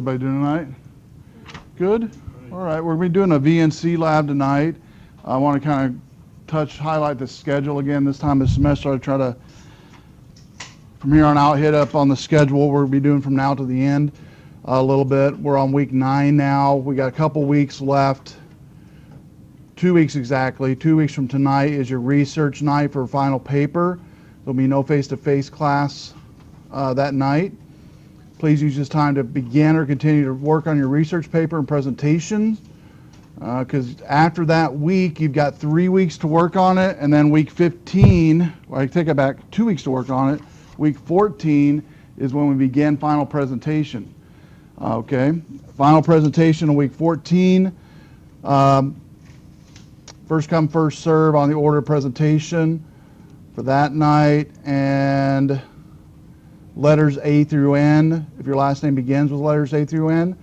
everybody doing tonight? Good? All right, we're going to be doing a VNC lab tonight. I want to kind of highlight the schedule again this time of the semester. I try to, from here on out, hit up on the schedule we'll be doing from now to the end a little bit. We're on week 9 now. We got a couple weeks left. 2 weeks exactly. 2 weeks from tonight is your research night for a final paper. There'll be no face-to-face class that night. Please use this time to begin or continue to work on your research paper and presentation, because after that week, you've got 3 weeks to work on it, and then week 15, well, I take it back, 2 weeks to work on it. Week 14 is when we begin final presentation. Okay, final presentation on week 14. First come, first serve on the order of presentation for that night, and letters A through N, if your last name begins with letters A through N,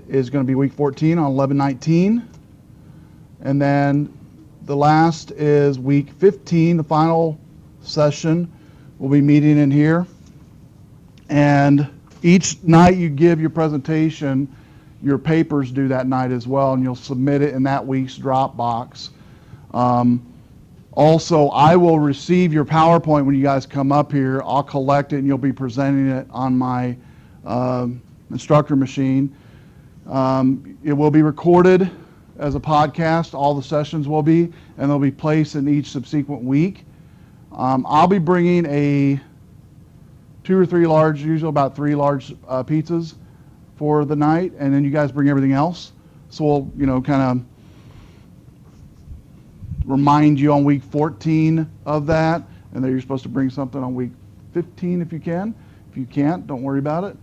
is going to be week 14 on 11/19. And then the last is week 15, the final session. We'll be meeting in here. And each night you give your presentation, your papers due that night as well, and you'll submit it in that week's Dropbox. Also, I will receive your PowerPoint when you guys come up here. I'll collect it, and you'll be presenting it on my instructor machine. It will be recorded as a podcast. All the sessions will be, and they'll be placed in each subsequent week. I'll be bringing 2 or 3 large, usually about 3 large pizzas for the night, and then you guys bring everything else. So we'll, kind of remind you on week 14 of that, and that you're supposed to bring something on week 15 if you can. If you can't, don't worry about it.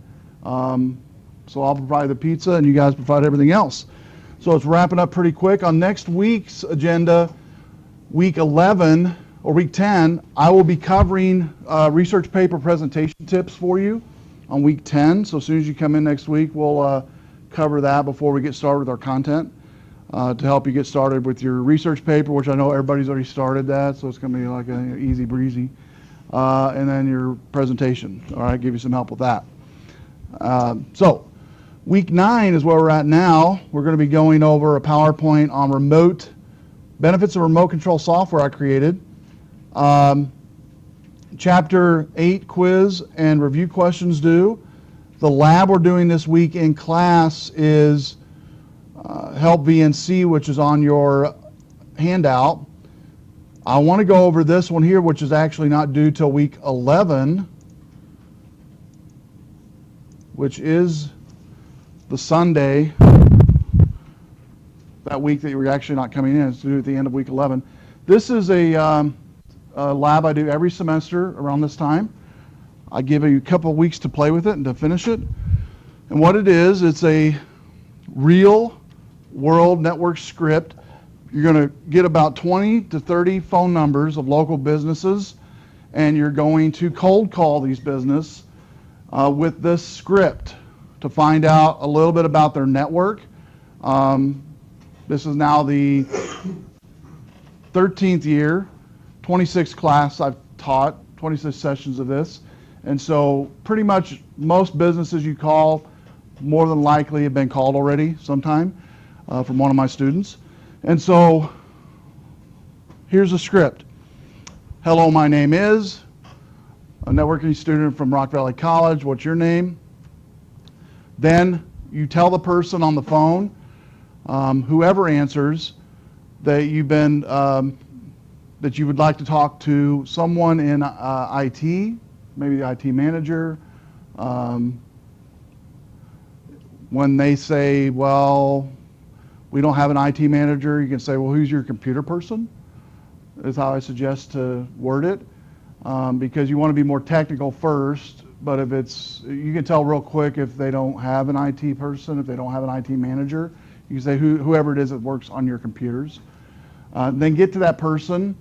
So I'll provide the pizza, and you guys provide everything else. So it's wrapping up pretty quick. On next week's agenda, week 11 or week 10, I will be covering research paper presentation tips for you on week 10. So as soon as you come in next week, we'll cover that before we get started with our content. To help you get started with your research paper, which I know everybody's already started that, so it's going to be like an easy breezy. And then your presentation, all right, give you some help with that. So week 9 is where we're at now. We're going to be going over a PowerPoint on benefits of remote control software I created. Chapter 8 quiz and review questions due. The lab we're doing this week in class is Help VNC, which is on your handout. I want to go over this one here, which is actually not due till week 11, which is the Sunday, that week that you're actually not coming in. It's due at the end of week 11. This is a lab I do every semester around this time. I give you a couple of weeks to play with it and to finish it. And what it is, it's a real world network script. You're going to get about 20 to 30 phone numbers of local businesses, and you're going to cold call these businesses with this script to find out a little bit about their network. This is now the 13th year, 26th class I've taught, 26 sessions of this. And so pretty much most businesses you call more than likely have been called already sometime from one of my students. And so here's a script. Hello, my name is a networking student from Rock Valley College. What's your name? Then you tell the person on the phone, whoever answers, that you've been that you would like to talk to someone in IT, maybe the IT manager. When they say, well, we don't have an IT manager, you can say, well, who's your computer person? Is how I suggest to word it, because you want to be more technical first, but if you can tell real quick if they don't have an IT person, if they don't have an IT manager, you can say whoever it is that works on your computers. Then get to that person.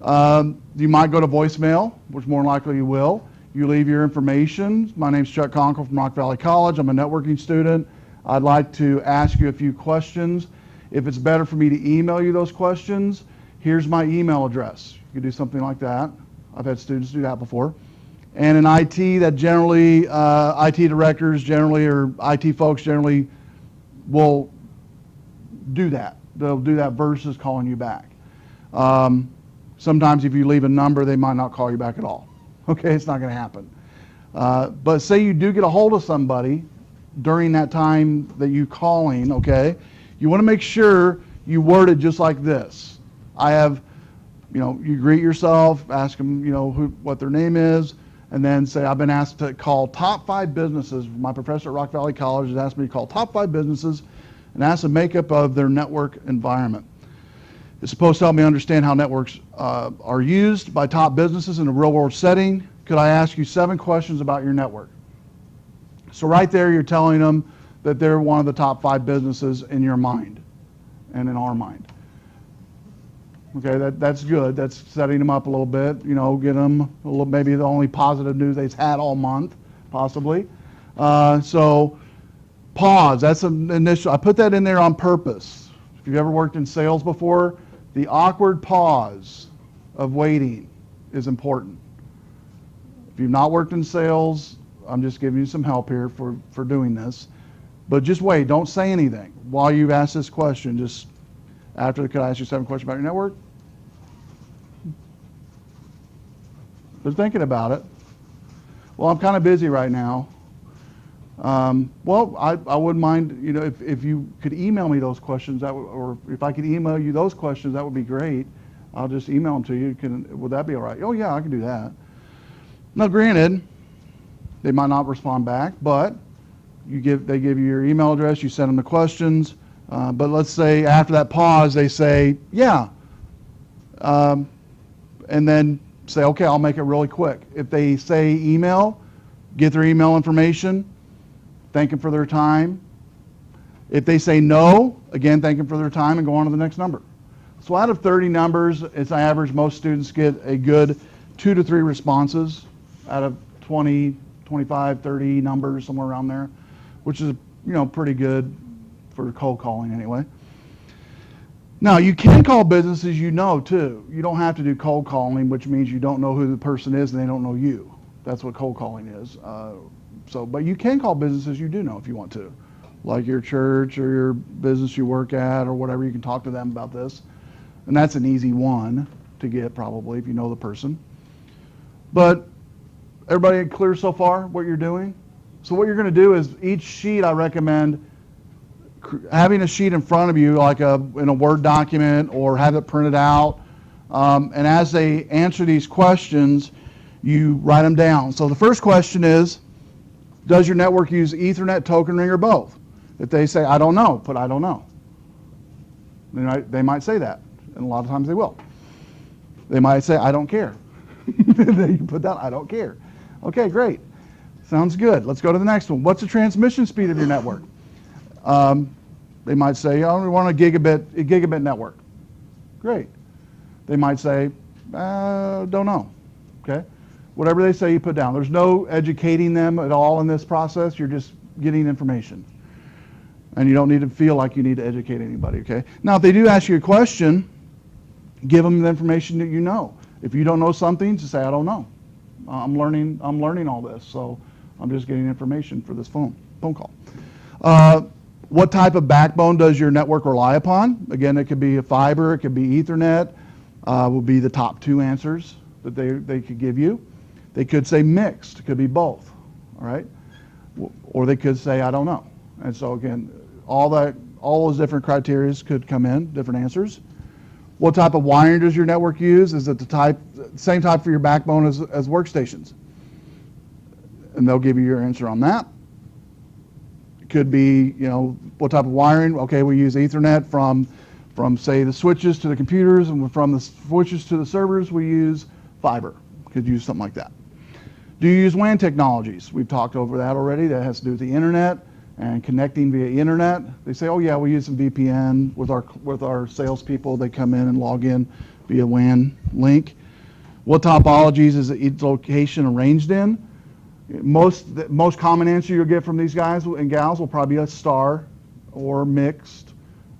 You might go to voicemail, which more than likely you will. You leave your information. My name's Chuck Conkle from Rock Valley College. I'm a networking student. I'd like to ask you a few questions. If it's better for me to email you those questions, here's my email address. You could do something like that. I've had students do that before. And in IT, that generally, IT directors generally, or IT folks generally will do that. They'll do that versus calling you back. Sometimes if you leave a number, they might not call you back at all. Okay, it's not going to happen. But say you do get a hold of somebody during that time that you calling, okay, you want to make sure you word it just like this. I have, you greet yourself, ask them, what their name is, and then say, I've been asked to call top 5 businesses. My professor at Rock Valley College has asked me to call top 5 businesses and ask the makeup of their network environment. It's supposed to help me understand how networks are used by top businesses in a real-world setting. Could I ask you 7 questions about your network? So right there, you're telling them that they're one of the top 5 businesses in your mind and in our mind. Okay, that's good. That's setting them up a little bit. Get them a little, maybe the only positive news they've had all month, possibly. So pause. That's an initial. I put that in there on purpose. If you've ever worked in sales before, the awkward pause of waiting is important. If you've not worked in sales, I'm just giving you some help here for doing this. But just wait. Don't say anything while you've asked this question. Just after, could I ask you 7 questions about your network? They're thinking about it. Well, I'm kind of busy right now. Well, I wouldn't mind, if you could email me those questions, or if I could email you those questions, that would be great. I'll just email them to you. Would that be all right? Oh yeah, I can do that. Now, granted, they might not respond back, but they give you your email address, you send them the questions. But let's say after that pause, they say, yeah. And then say, okay, I'll make it really quick. If they say email, get their email information, thank them for their time. If they say no, again, thank them for their time and go on to the next number. So out of 30 numbers, it's average. Most students get a good 2 to 3 responses out of 20, 25, 30 numbers, somewhere around there, which is, pretty good for cold calling anyway. Now, you can call businesses too. You don't have to do cold calling, which means you don't know who the person is and they don't know you. That's what cold calling is. But you can call businesses you do know if you want to, like your church or your business you work at or whatever. You can talk to them about this. And that's an easy one to get probably if you know the person. But everybody clear so far what you're doing? So what you're going to do is each sheet I recommend having a sheet in front of you, like in a Word document, or have it printed out. And as they answer these questions, you write them down. So the first question is, does your network use Ethernet, token ring, or both? If they say, I don't know, put I don't know. They might say that, and a lot of times they will. They might say, I don't care. Then you put down, I don't care. Okay, great. Sounds good. Let's go to the next one. What's the transmission speed of your network? They might say, oh, we want a gigabit network. Great. They might say, don't know. Okay? Whatever they say, you put down. There's no educating them at all in this process. You're just getting information. And you don't need to feel like you need to educate anybody, okay? Now, if they do ask you a question, give them the information that you know. If you don't know something, just say, I don't know. I'm learning all this, so I'm just getting information for this phone call. What type of backbone does your network rely upon? Again, it could be a fiber, it could be Ethernet, will be the top 2 answers that they could give you. They could say mixed, it could be both, all right? Or they could say, I don't know. And so again, all those different criteria could come in, different answers. What type of wiring does your network use? Is it the same type for your backbone as workstations? And they'll give you your answer on that. It could be, what type of wiring? Okay, we use Ethernet from say the switches to the computers, and from the switches to the servers, we use fiber. Could use something like that. Do you use WAN technologies? We've talked over that already. That has to do with the internet and connecting via internet. They say, oh yeah, we use some VPN with our salespeople. They come in and log in via WAN link. What topologies is each location arranged in? Most common answer you'll get from these guys and gals will probably be a star or mixed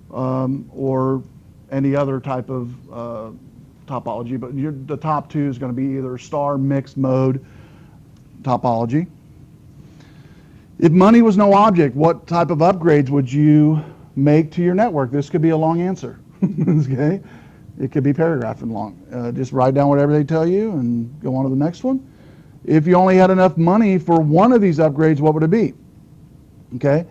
or any other type of topology. But the top 2 is going to be either star, mixed mode, topology. If money was no object, what type of upgrades would you make to your network? This could be a long answer. Okay, it could be paragraph and long. Just write down whatever they tell you and go on to the next one. If you only had enough money for one of these upgrades, what would it be? Okay,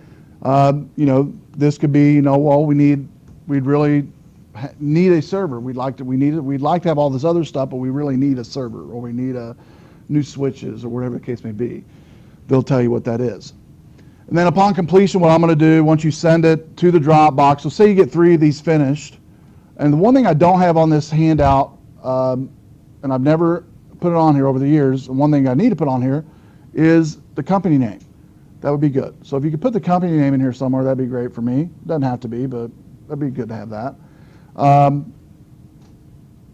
this could be, well, we'd really need a server. We'd like to have all this other stuff, but we really need a server, or we need new switches, or whatever the case may be. They'll tell you what that is. And then upon completion, what I'm going to do, once you send it to the Dropbox, so say you get 3 of these finished. And the one thing I don't have on this handout, and I've never put it on here over the years, and one thing I need to put on here is the company name. That would be good. So if you could put the company name in here somewhere, that'd be great for me. Doesn't have to be, but that'd be good to have that.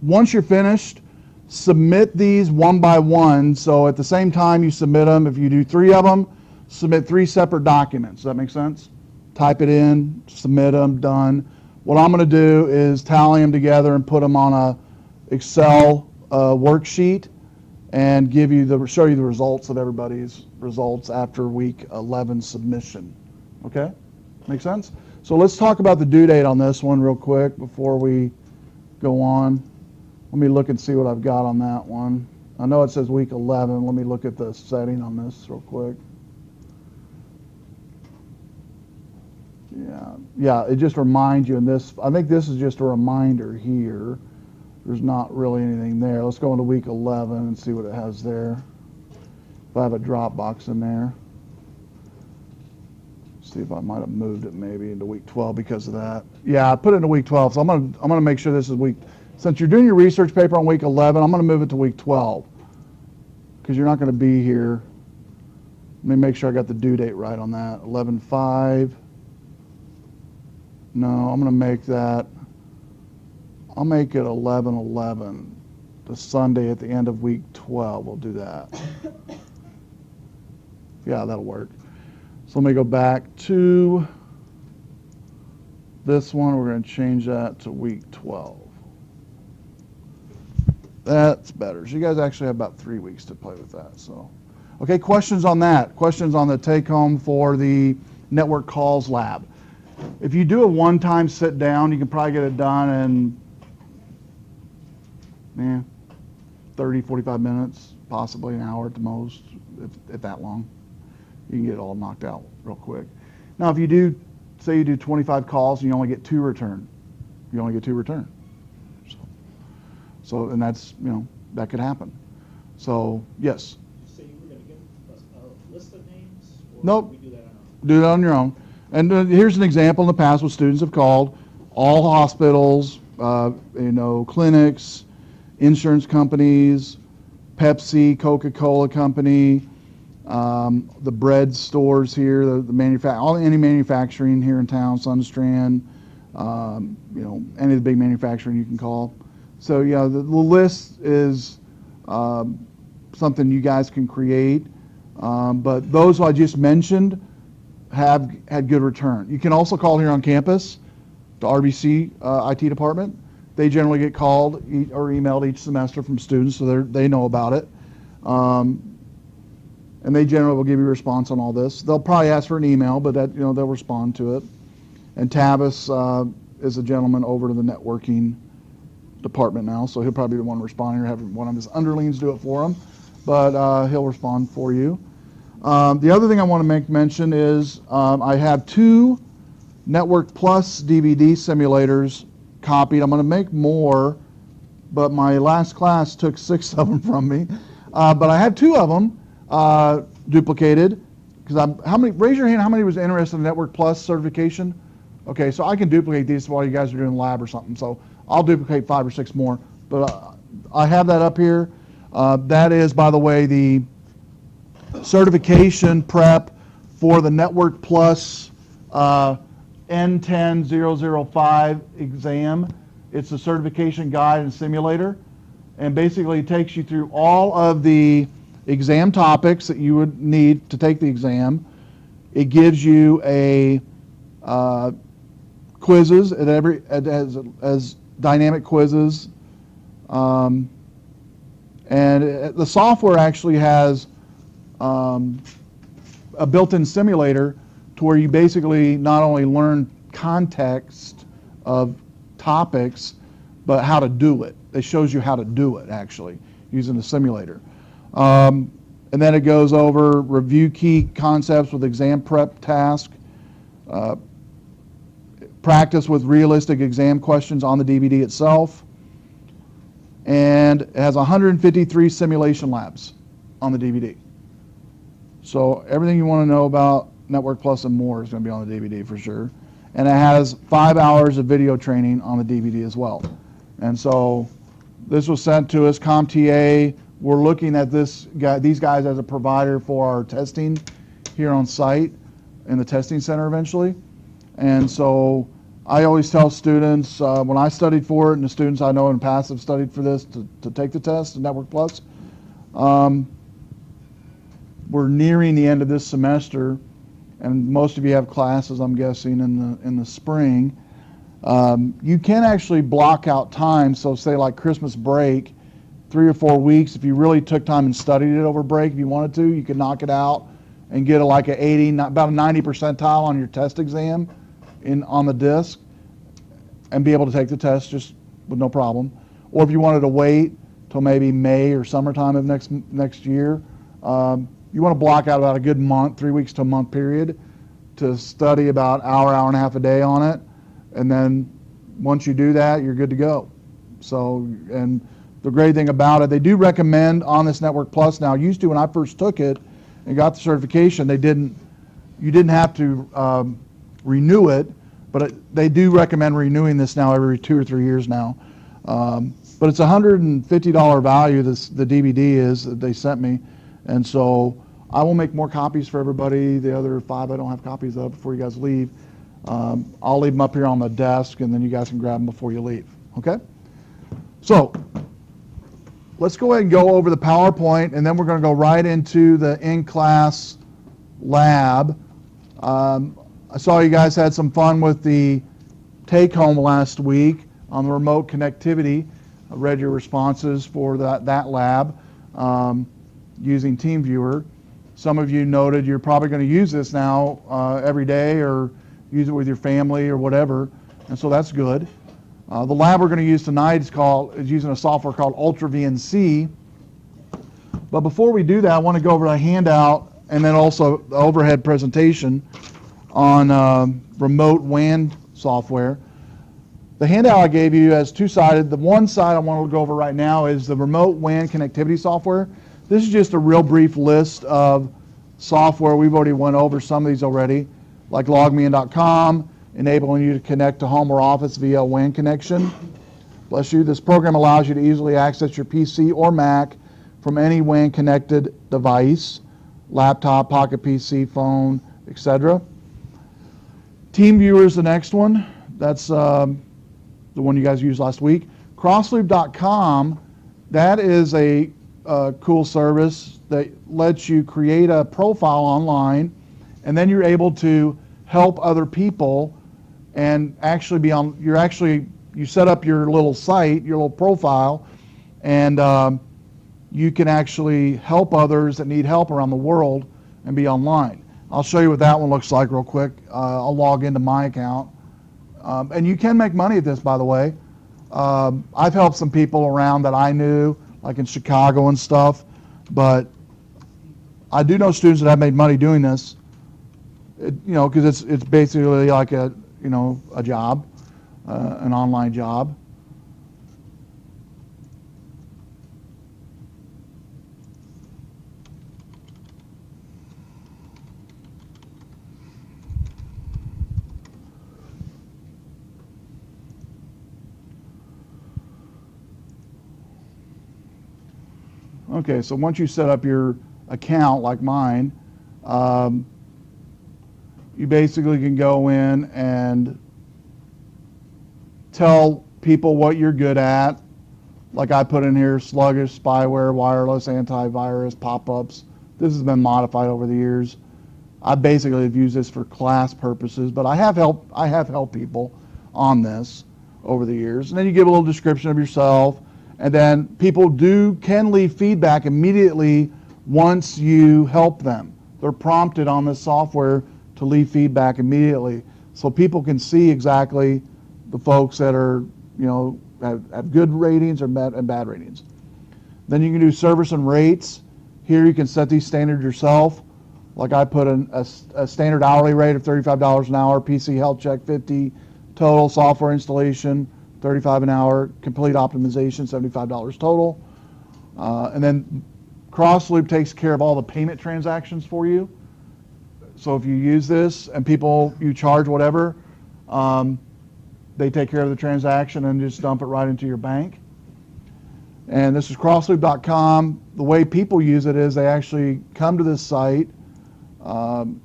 Once you're finished, submit these one by one. So at the same time you submit them, if you do 3 of them, submit 3 separate documents. Does that make sense? Type it in, submit them, done. What I'm going to do is tally them together and put them on a Excel worksheet and show you the results of everybody's results after week 11 submission. Okay? Make sense? So let's talk about the due date on this one real quick before we go on. Let me look and see what I've got on that one. I know it says week 11. Let me look at the setting on this real quick. Yeah, it just reminds you in this. I think this is just a reminder here. There's not really anything there. Let's go into week 11 and see what it has there. If I have a Dropbox in there. See if I might have moved it maybe into week 12 because of that. Yeah, I put it into week 12. So I'm gonna make sure this is week. Since you're doing your research paper on week 11, I'm gonna move it to week 12 because you're not gonna be here. Let me make sure I got the due date right on that. 11/5. No, I'm going to make that, I'll make it 11/11, the Sunday at the end of week 12. We'll do that. Yeah, that'll work. So let me go back to this one. We're going to change that to week 12. That's better. So you guys actually have about 3 weeks to play with that. So, okay, questions on that? Questions on the take-home for the network calls lab? If you do a one-time sit down, you can probably get it done in 30, 45 minutes, possibly an hour at the most, if that long. You can get it all knocked out real quick. Now, if you do, say you do 25 calls and you only get 2 returned, you only get 2 returned. So and that's, that could happen. So, yes? So you were going to give us a list of names? Or Nope. We do that on our own? Do that on your own. And here's an example in the past what students have called all hospitals, clinics, insurance companies, Pepsi, Coca-Cola company, the bread stores here, any manufacturing here in town, Sunstrand, any of the big manufacturing you can call. So yeah, the list is something you guys can create, but those I just mentioned have had good return. You can also call here on campus, the RBC IT department. They generally get called or emailed each semester from students, so they know about it. And they generally will give you a response on all this. They'll probably ask for an email, but that they'll respond to it. And Tavis is a gentleman over to the networking department now, so he'll probably be the one responding or having one of his underlings do it for him, but he'll respond for you. The other thing I want to make mention is I have 2 Network Plus DVD simulators copied. I'm going to make more, but my last class took 6 of them from me. But I have 2 of them duplicated. Raise your hand, how many was interested in Network Plus certification? Okay, so I can duplicate these while you guys are doing lab or something. So I'll duplicate 5 or 6 more. But I have that up here. That is, by the way, the certification prep for the Network Plus N10005 exam. It's a certification guide and simulator, and basically it takes you through all of the exam topics that you would need to take the exam. It gives you a quizzes as dynamic quizzes, and the software actually has a built-in simulator to where you basically not only learn context of topics, but how to do it. It shows you how to do it, actually, using the simulator. And then it goes over review key concepts with exam prep task, practice with realistic exam questions on the DVD itself, and it has 153 simulation labs on the DVD. So everything you want to know about Network Plus and more is going to be on the DVD for sure. And it has 5 hours of video training on the DVD as well. And so this was sent to us, CompTIA. We're looking at these guys as a provider for our testing here on site in the testing center eventually. And so I always tell students, when I studied for it, and the students I know in the past have studied for this to take the test, the Network Plus, we're nearing the end of this semester, and most of you have classes, I'm guessing, in the spring. You can actually block out time, so say like Christmas break, 3 or 4 weeks, if you really took time and studied it over break, if you wanted to, you could knock it out and get like an 80, about a 90 percentile on your test exam on the disc and be able to take the test just with no problem. Or if you wanted to wait till maybe May or summertime of next year, you want to block out about a good month, 3 weeks to a month period to study about hour and a half a day on it. And then once you do that, you're good to go. So, and the great thing about it, they do recommend on this Network Plus now. Used to when I first took it and got the certification, you didn't have to renew it, but they do recommend renewing this now every 2 or 3 years now. But it's $150 value, the DVD is, that they sent me. And so I will make more copies for everybody. The other 5 I don't have copies of before you guys leave. I'll leave them up here on the desk, and then you guys can grab them before you leave, okay? So let's go ahead and go over the PowerPoint, and then we're going to go right into the in-class lab. I saw you guys had some fun with the take-home last week on the remote connectivity. I read your responses for that lab using TeamViewer. Some of you noted you're probably going to use this now every day or use it with your family or whatever, and so that's good. The lab we're going to use tonight is using a software called Ultra VNC. But before we do that, I want to go over a handout and then also the overhead presentation on remote WAN software. The handout I gave you has two-sided. The one side I want to go over right now is the remote WAN connectivity software. This is just a real brief list of software. We've already went over some of these already, like logmein.com, enabling you to connect to home or office via a WAN connection. Bless you. This program allows you to easily access your PC or Mac from any WAN connected device, laptop, pocket PC, phone, etc. TeamViewer is the next one. That's the one you guys used last week. CrossLucam, that is a cool service that lets you create a profile online, and then you're able to help other people and actually be on, you set up your little site, your little profile, and you can actually help others that need help around the world and be online. I'll show you what that one looks like real quick. I'll log into my account. And you can make money at this, by the way. I've helped some people around that I knew, like in Chicago and stuff, but I do know students that have made money doing this, because it's basically like a job, an online job. Okay, so once you set up your account like mine, you basically can go in and tell people what you're good at. Like I put in here, sluggish, spyware, wireless, antivirus, pop-ups. This has been modified over the years. I basically have used this for class purposes, but I have helped people on this over the years. And then you give a little description of yourself, and then people can leave feedback immediately once you help them. They're prompted on this software to leave feedback immediately, so people can see exactly the folks that are, have good ratings or bad ratings. Then you can do service and rates. Here you can set these standards yourself. Like I put a standard hourly rate of $35 an hour, PC health check 50, total software installation $35 an hour, complete optimization $75 total. And then CrossLoop takes care of all the payment transactions for you. So if you use this and you charge whatever, they take care of the transaction and just dump it right into your bank. And this is CrossLucam. The way people use it is they actually come to this site, and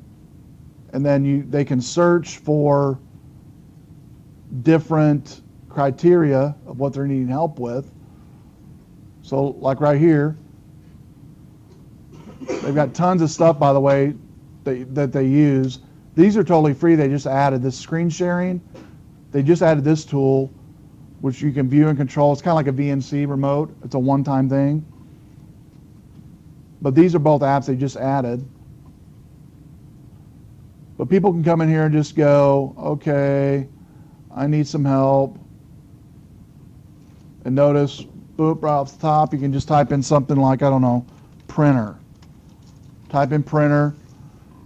then they can search for different criteria of what they're needing help with. So like right here, they've got tons of stuff, by the way, that they use. These are totally free. They just added this screen sharing. They just added this tool, which you can view and control. It's kind of like a VNC remote. It's a one-time thing. But these are both apps they just added. But people can come in here and just go, okay, I need some help. And notice, boop, right off the top, you can just type in something like, I don't know, printer. Type in printer.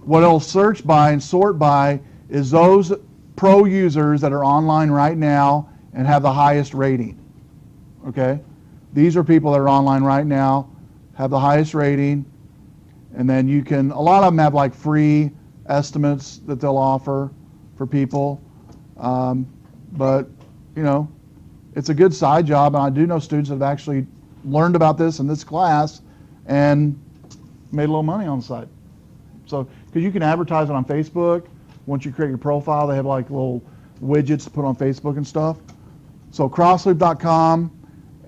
What it'll search by and sort by is those pro users that are online right now and have the highest rating. Okay? These are people that are online right now, have the highest rating, and then you can, a lot of them have like free estimates that they'll offer for people. But, it's a good side job, and I do know students that have actually learned about this in this class and made a little money on the site. So, because you can advertise it on Facebook. Once you create your profile, they have like little widgets to put on Facebook and stuff. So CrossLucam,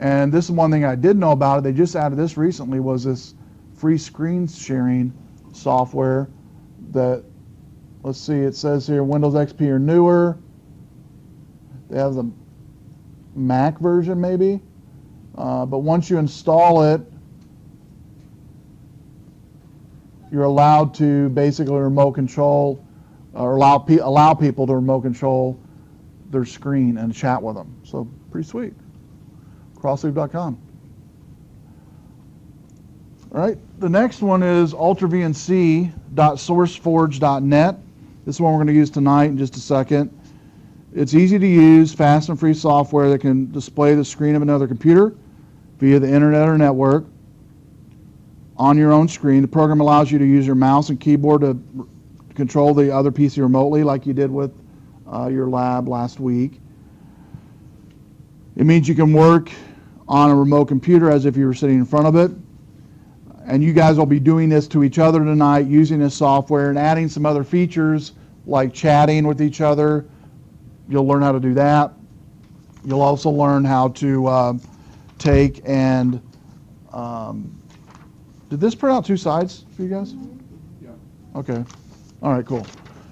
and this is one thing I did know about it. They just added this recently, was this free screen sharing software that, let's see, it says here Windows XP or newer. They have the Mac version maybe, but once you install it, you're allowed to basically remote control or allow people to remote control their screen and chat with them. So pretty sweet. CrossLucam. All right, the next one is ultravnc.sourceforge.net. This is one we're going to use tonight in just a second. It's easy to use, fast and free software that can display the screen of another computer via the internet or network on your own screen. The program allows you to use your mouse and keyboard to control the other PC remotely, like you did with your lab last week. It means you can work on a remote computer as if you were sitting in front of it. And you guys will be doing this to each other tonight using this software and adding some other features like chatting with each other. You'll learn how to do that. You'll also learn how to take and did this print out two sides for you guys? Yeah. Okay. All right, cool.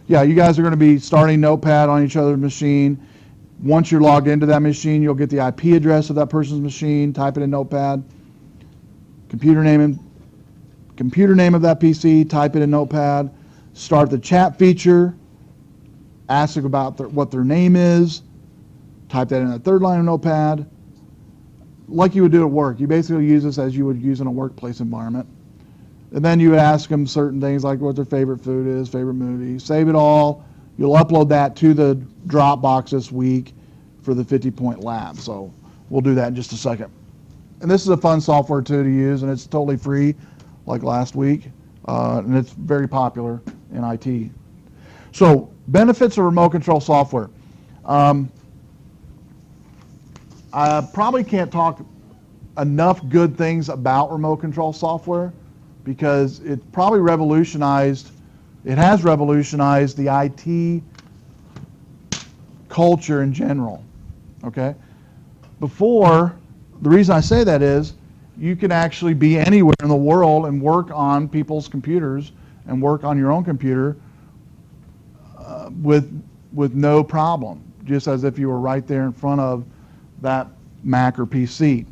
Yeah, you guys are going to be starting Notepad on each other's machine. Once you're logged into that machine, you'll get the IP address of that person's machine, type it in Notepad. Computer name of that PC, type it in Notepad. Start the chat feature. Ask about what their name is. Type that in the third line of Notepad. Like you would do at work. You basically use this as you would use in a workplace environment. And then you would ask them certain things like what their favorite food is, favorite movie. Save it all. You'll upload that to the Dropbox this week for the 50-point lab. So we'll do that in just a second. And this is a fun software too to use, and it's totally free like last week. And it's very popular in IT. So benefits of remote control software. I probably can't talk enough good things about remote control software because it probably has revolutionized the IT culture in general, okay? Before, the reason I say that is you can actually be anywhere in the world and work on people's computers and work on your own computer with no problem, just as if you were right there in front of that Mac or PC.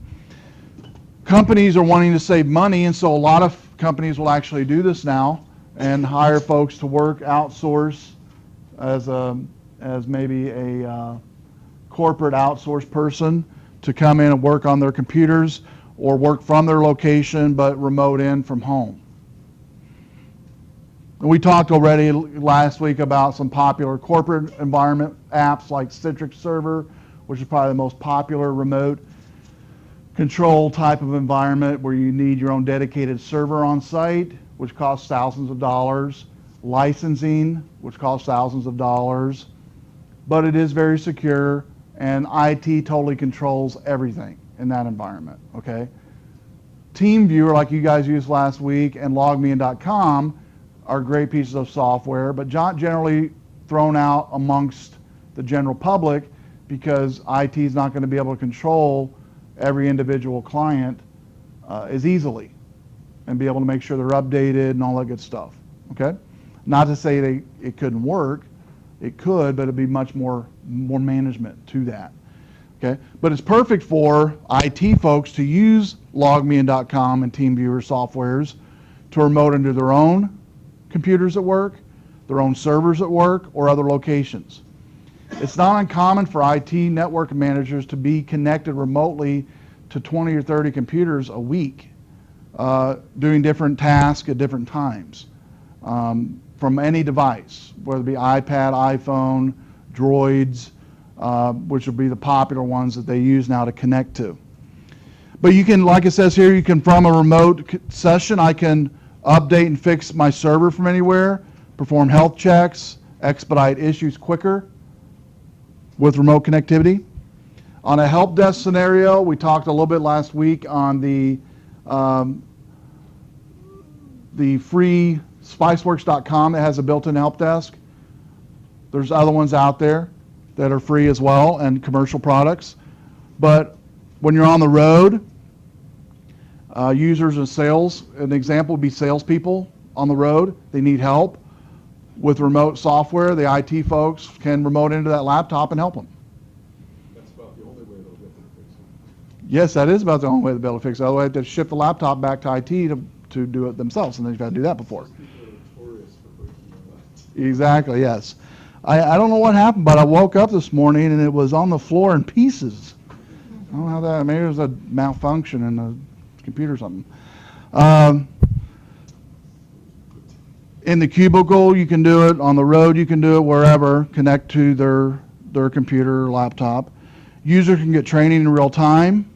Companies are wanting to save money, and so a lot of companies will actually do this now and hire folks to work outsource as maybe a corporate outsource person to come in and work on their computers or work from their location but remote in from home. And we talked already last week about some popular corporate environment apps like Citrix Server, which is probably the most popular remote control type of environment where you need your own dedicated server on site, which costs thousands of dollars, licensing, which costs thousands of dollars, but it is very secure, and IT totally controls everything in that environment, okay? TeamViewer, like you guys used last week, and logmein.com are great pieces of software, but not generally thrown out amongst the general public because IT is not going to be able to control every individual client as easily and be able to make sure they're updated and all that good stuff, okay? Not to say it couldn't work. It could, but it'd be much more management to that, okay? But it's perfect for IT folks to use logmein.com and TeamViewer softwares to remote into their own computers at work, their own servers at work, or other locations. It's not uncommon for IT network managers to be connected remotely to 20 or 30 computers a week, doing different tasks at different times from any device, whether it be iPad, iPhone, Droids, which would be the popular ones that they use now to connect to. But you can, like it says here, you can, from a remote session, I can update and fix my server from anywhere, perform health checks, expedite issues quicker with remote connectivity. On a help desk scenario, we talked a little bit last week on the free spiceworks.com that has a built-in help desk. There's other ones out there that are free as well and commercial products. But when you're on the road, users and sales, an example would be salespeople on the road. They need help with remote software. The IT folks can remote into that laptop and help them. That's about the only way they'll get to fix it. Yes, that is about the only way to be able to fix it. Otherwise, they have to ship the laptop back to IT to do it themselves, and then you've got to do that before. People are notorious for breaking their laptops. Exactly, yes. I don't know what happened, but I woke up this morning and it was on the floor in pieces. I don't know how that, maybe it was a malfunction in the computer or something. In the cubicle, you can do it. On the road, you can do it wherever. Connect to their computer or laptop. User can get training in real time.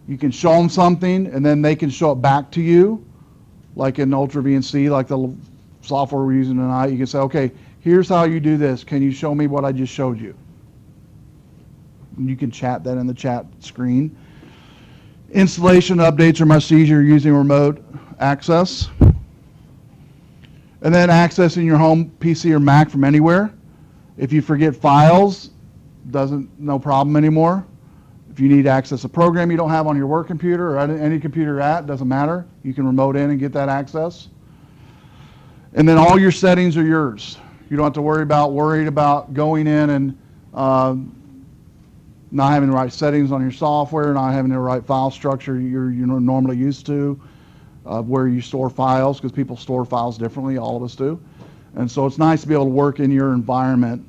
You can show them something, and then they can show it back to you, like in Ultra VNC, like the software we're using tonight. You can say, okay, here's how you do this. Can you show me what I just showed you? And you can chat that in the chat screen. Installation updates are much easier using remote access. And then accessing your home PC or Mac from anywhere. If you forget files, no problem anymore. If you need to access a program you don't have on your work computer or any computer you're at, doesn't matter. You can remote in and get that access. And then all your settings are yours. You don't have to worried about going in and not having the right settings on your software, not having the right file structure you're normally used to, where you store files, because people store files differently, all of us do. And so it's nice to be able to work in your environment